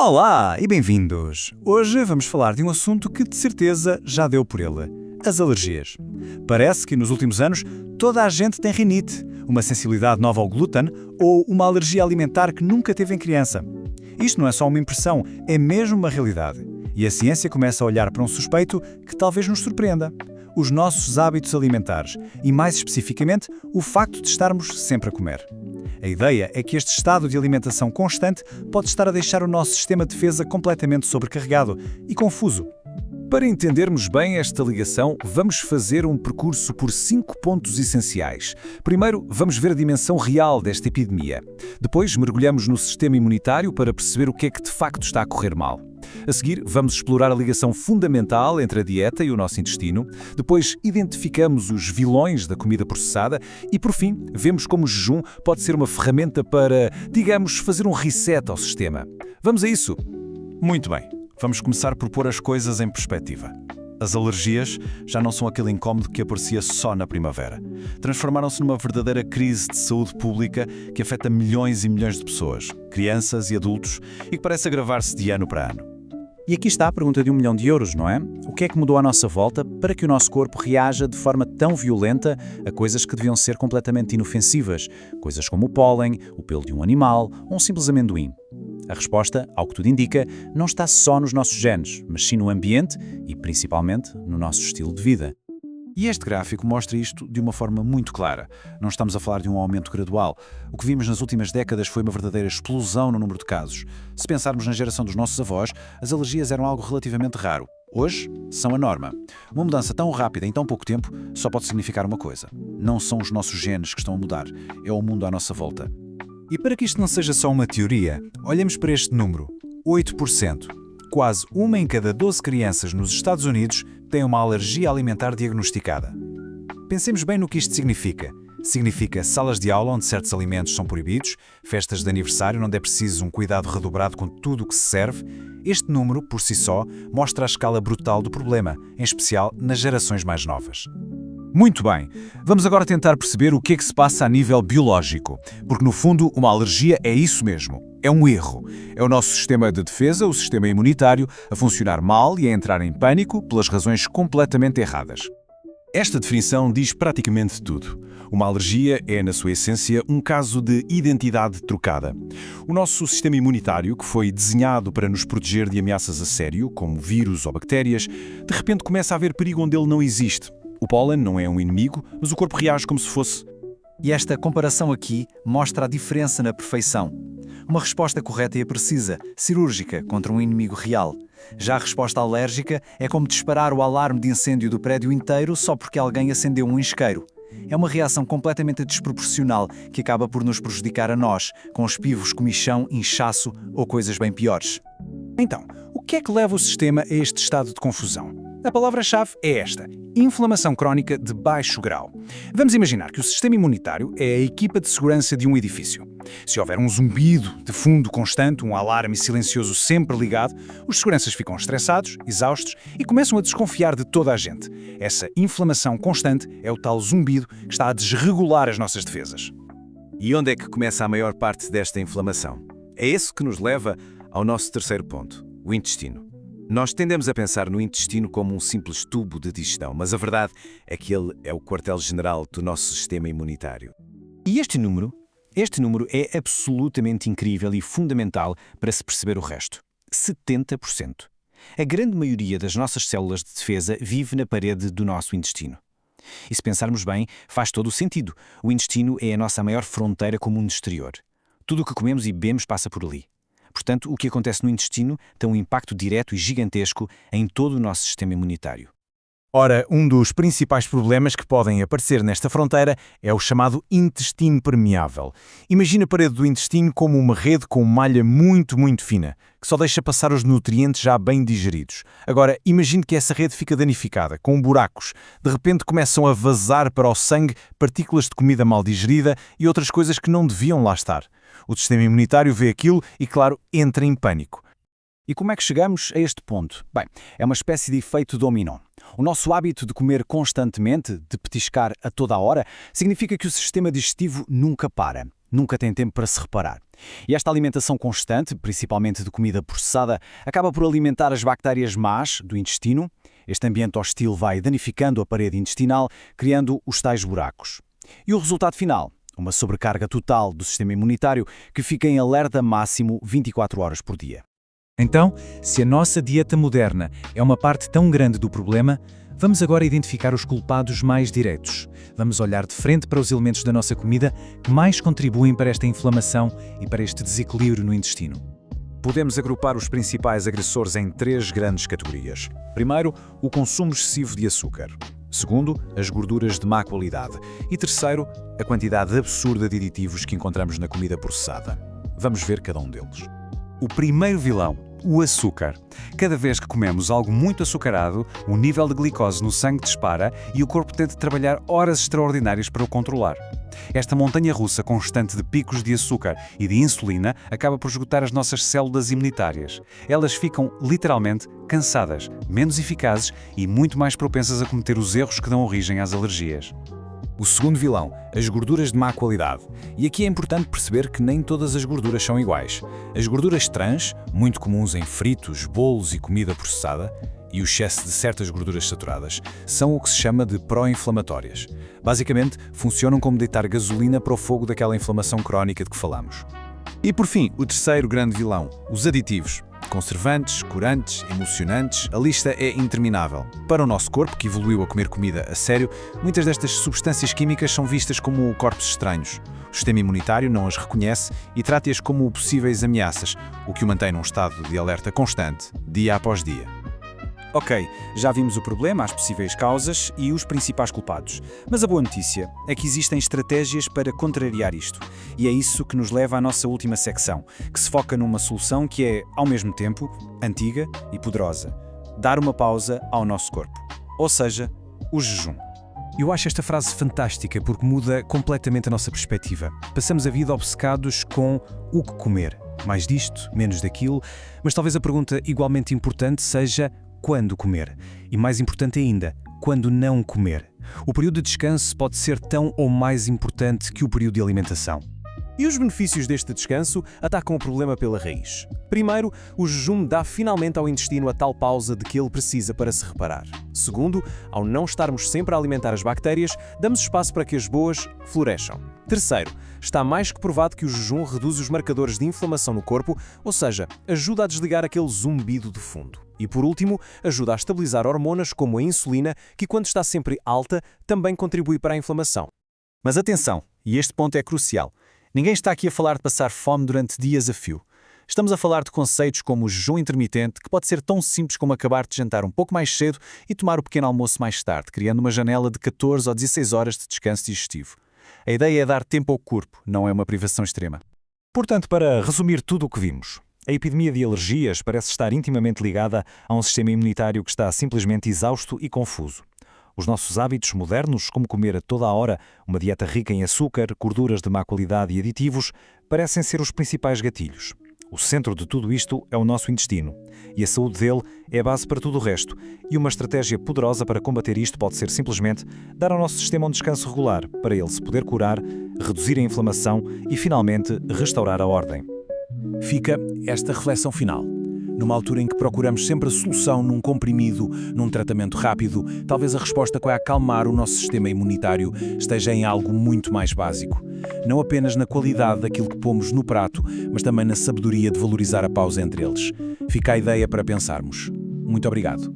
Olá e bem-vindos! Hoje vamos falar de um assunto que de certeza já deu por ele: as alergias. Parece que nos últimos anos toda a gente tem rinite, uma sensibilidade nova ao glúten ou uma alergia alimentar que nunca teve em criança. Isto não é só uma impressão, é mesmo uma realidade. E a ciência começa a olhar para um suspeito que talvez nos surpreenda: os nossos hábitos alimentares e, mais especificamente, o facto de estarmos sempre a comer. A ideia é que este estado de alimentação constante pode estar a deixar o nosso sistema de defesa completamente sobrecarregado e confuso. Para entendermos bem esta ligação, vamos fazer um percurso por 5 pontos essenciais. Primeiro, vamos ver a dimensão real desta epidemia. Depois, mergulhamos no sistema imunitário para perceber o que é que de facto está a correr mal. A seguir, vamos explorar a ligação fundamental entre a dieta e o nosso intestino. Depois, identificamos os vilões da comida processada. E, por fim, vemos como o jejum pode ser uma ferramenta para, digamos, fazer um reset ao sistema. Vamos a isso! Muito bem, vamos começar por pôr as coisas em perspectiva. As alergias já não são aquele incómodo que aparecia só na primavera. Transformaram-se numa verdadeira crise de saúde pública que afeta milhões e milhões de pessoas, crianças e adultos, e que parece agravar-se de ano para ano. E aqui está a pergunta de €1 milhão, não é? O que é que mudou à nossa volta para que o nosso corpo reaja de forma tão violenta a coisas que deviam ser completamente inofensivas? Coisas como o pólen, o pelo de um animal ou um simples amendoim. A resposta, ao que tudo indica, não está só nos nossos genes, mas sim no ambiente e, principalmente, no nosso estilo de vida. E este gráfico mostra isto de uma forma muito clara. Não estamos a falar de um aumento gradual. O que vimos nas últimas décadas foi uma verdadeira explosão no número de casos. Se pensarmos na geração dos nossos avós, as alergias eram algo relativamente raro. Hoje, são a norma. Uma mudança tão rápida em tão pouco tempo só pode significar uma coisa: não são os nossos genes que estão a mudar, é o mundo à nossa volta. E para que isto não seja só uma teoria, olhemos para este número: 8%. Quase 1 em cada 12 crianças nos Estados Unidos tem uma alergia alimentar diagnosticada. Pensemos bem no que isto significa. Significa salas de aula onde certos alimentos são proibidos, festas de aniversário onde é preciso um cuidado redobrado com tudo o que se serve. Este número, por si só, mostra a escala brutal do problema, em especial nas gerações mais novas. Muito bem, vamos agora tentar perceber o que é que se passa a nível biológico, porque no fundo uma alergia é isso mesmo, é um erro. É o nosso sistema de defesa, o sistema imunitário, a funcionar mal e a entrar em pânico pelas razões completamente erradas. Esta definição diz praticamente tudo. Uma alergia é, na sua essência, um caso de identidade trocada. O nosso sistema imunitário, que foi desenhado para nos proteger de ameaças a sério, como vírus ou bactérias, de repente começa a haver perigo onde ele não existe. O pólen não é um inimigo, mas o corpo reage como se fosse. E esta comparação aqui mostra a diferença na perfeição. Uma resposta correta e precisa, cirúrgica, contra um inimigo real. Já a resposta alérgica é como disparar o alarme de incêndio do prédio inteiro só porque alguém acendeu um isqueiro. É uma reação completamente desproporcional que acaba por nos prejudicar a nós, com espivos, comichão, inchaço ou coisas bem piores. Então, o que é que leva o sistema a este estado de confusão? A palavra-chave é esta: inflamação crónica de baixo grau. Vamos imaginar que o sistema imunitário é a equipa de segurança de um edifício. Se houver um zumbido de fundo constante, um alarme silencioso sempre ligado, os seguranças ficam estressados, exaustos e começam a desconfiar de toda a gente. Essa inflamação constante é o tal zumbido que está a desregular as nossas defesas. E onde é que começa a maior parte desta inflamação? É isso que nos leva ao nosso terceiro ponto: o intestino. Nós tendemos a pensar no intestino como um simples tubo de digestão, mas a verdade é que ele é o quartel-general do nosso sistema imunitário. E este número é absolutamente incrível e fundamental para se perceber o resto: 70%. A grande maioria das nossas células de defesa vive na parede do nosso intestino. E se pensarmos bem, faz todo o sentido. O intestino é a nossa maior fronteira com o mundo exterior. Tudo o que comemos e bebemos passa por ali. Portanto, o que acontece no intestino tem um impacto direto e gigantesco em todo o nosso sistema imunitário. Ora, um dos principais problemas que podem aparecer nesta fronteira é o chamado intestino permeável. Imagina a parede do intestino como uma rede com malha muito, muito fina, que só deixa passar os nutrientes já bem digeridos. Agora, imagine que essa rede fica danificada, com buracos. De repente começam a vazar para o sangue partículas de comida mal digerida e outras coisas que não deviam lá estar. O sistema imunitário vê aquilo e, claro, entra em pânico. E como é que chegamos a este ponto? Bem, é uma espécie de efeito dominó. O nosso hábito de comer constantemente, de petiscar a toda a hora, significa que o sistema digestivo nunca para. nunca tem tempo para se reparar. E esta alimentação constante, principalmente de comida processada, acaba por alimentar as bactérias más do intestino. Este ambiente hostil vai danificando a parede intestinal, criando os tais buracos. E o resultado final? Uma sobrecarga total do sistema imunitário que fica em alerta máximo 24 horas por dia. Então, se a nossa dieta moderna é uma parte tão grande do problema, vamos agora identificar os culpados mais diretos. Vamos olhar de frente para os elementos da nossa comida que mais contribuem para esta inflamação e para este desequilíbrio no intestino. Podemos agrupar os principais agressores em 3 grandes categorias. Primeiro, o consumo excessivo de açúcar. Segundo, as gorduras de má qualidade. E terceiro, a quantidade absurda de aditivos que encontramos na comida processada. Vamos ver cada um deles. O primeiro vilão, o açúcar. Cada vez que comemos algo muito açucarado, o nível de glicose no sangue dispara e o corpo tenta trabalhar horas extraordinárias para o controlar. Esta montanha-russa constante de picos de açúcar e de insulina acaba por esgotar as nossas células imunitárias. Elas ficam, literalmente, cansadas, menos eficazes e muito mais propensas a cometer os erros que dão origem às alergias. O segundo vilão, as gorduras de má qualidade. E aqui é importante perceber que nem todas as gorduras são iguais. As gorduras trans, muito comuns em fritos, bolos e comida processada, e o excesso de certas gorduras saturadas, são o que se chama de pró-inflamatórias. Basicamente, funcionam como deitar gasolina para o fogo daquela inflamação crónica de que falamos. E por fim, o terceiro grande vilão, os aditivos. Conservantes, corantes, emulsionantes, a lista é interminável. Para o nosso corpo, que evoluiu a comer comida a sério, muitas destas substâncias químicas são vistas como corpos estranhos. O sistema imunitário não as reconhece e trata-as como possíveis ameaças, o que o mantém num estado de alerta constante, dia após dia. Ok, já vimos o problema, as possíveis causas e os principais culpados. Mas a boa notícia é que existem estratégias para contrariar isto. E é isso que nos leva à nossa última secção, que se foca numa solução que é, ao mesmo tempo, antiga e poderosa. Dar uma pausa ao nosso corpo. Ou seja, o jejum. Eu acho esta frase fantástica porque muda completamente a nossa perspectiva. Passamos a vida obcecados com o que comer. Mais disto, menos daquilo, mas talvez a pergunta igualmente importante seja quando comer. E mais importante ainda, quando não comer. O período de descanso pode ser tão ou mais importante que o período de alimentação. E os benefícios deste descanso atacam o problema pela raiz. Primeiro, o jejum dá finalmente ao intestino a tal pausa de que ele precisa para se reparar. Segundo, ao não estarmos sempre a alimentar as bactérias, damos espaço para que as boas floresçam. Terceiro, está mais que provado que o jejum reduz os marcadores de inflamação no corpo, ou seja, ajuda a desligar aquele zumbido de fundo. E por último, ajuda a estabilizar hormonas como a insulina, que quando está sempre alta, também contribui para a inflamação. Mas atenção, e este ponto é crucial. Ninguém está aqui a falar de passar fome durante dias a fio. Estamos a falar de conceitos como o jejum intermitente, que pode ser tão simples como acabar de jantar um pouco mais cedo e tomar o pequeno almoço mais tarde, criando uma janela de 14 ou 16 horas de descanso digestivo. A ideia é dar tempo ao corpo, não é uma privação extrema. Portanto, para resumir tudo o que vimos, a epidemia de alergias parece estar intimamente ligada a um sistema imunitário que está simplesmente exausto e confuso. Os nossos hábitos modernos, como comer a toda a hora, uma dieta rica em açúcar, gorduras de má qualidade e aditivos, parecem ser os principais gatilhos. O centro de tudo isto é o nosso intestino, e a saúde dele é a base para tudo o resto, e uma estratégia poderosa para combater isto pode ser simplesmente dar ao nosso sistema um descanso regular, para ele se poder curar, reduzir a inflamação e, finalmente, restaurar a ordem. Fica esta reflexão final. Numa altura em que procuramos sempre a solução num comprimido, num tratamento rápido, talvez a resposta que vai acalmar o nosso sistema imunitário esteja em algo muito mais básico. Não apenas na qualidade daquilo que pomos no prato, mas também na sabedoria de valorizar a pausa entre eles. Fica a ideia para pensarmos. Muito obrigado.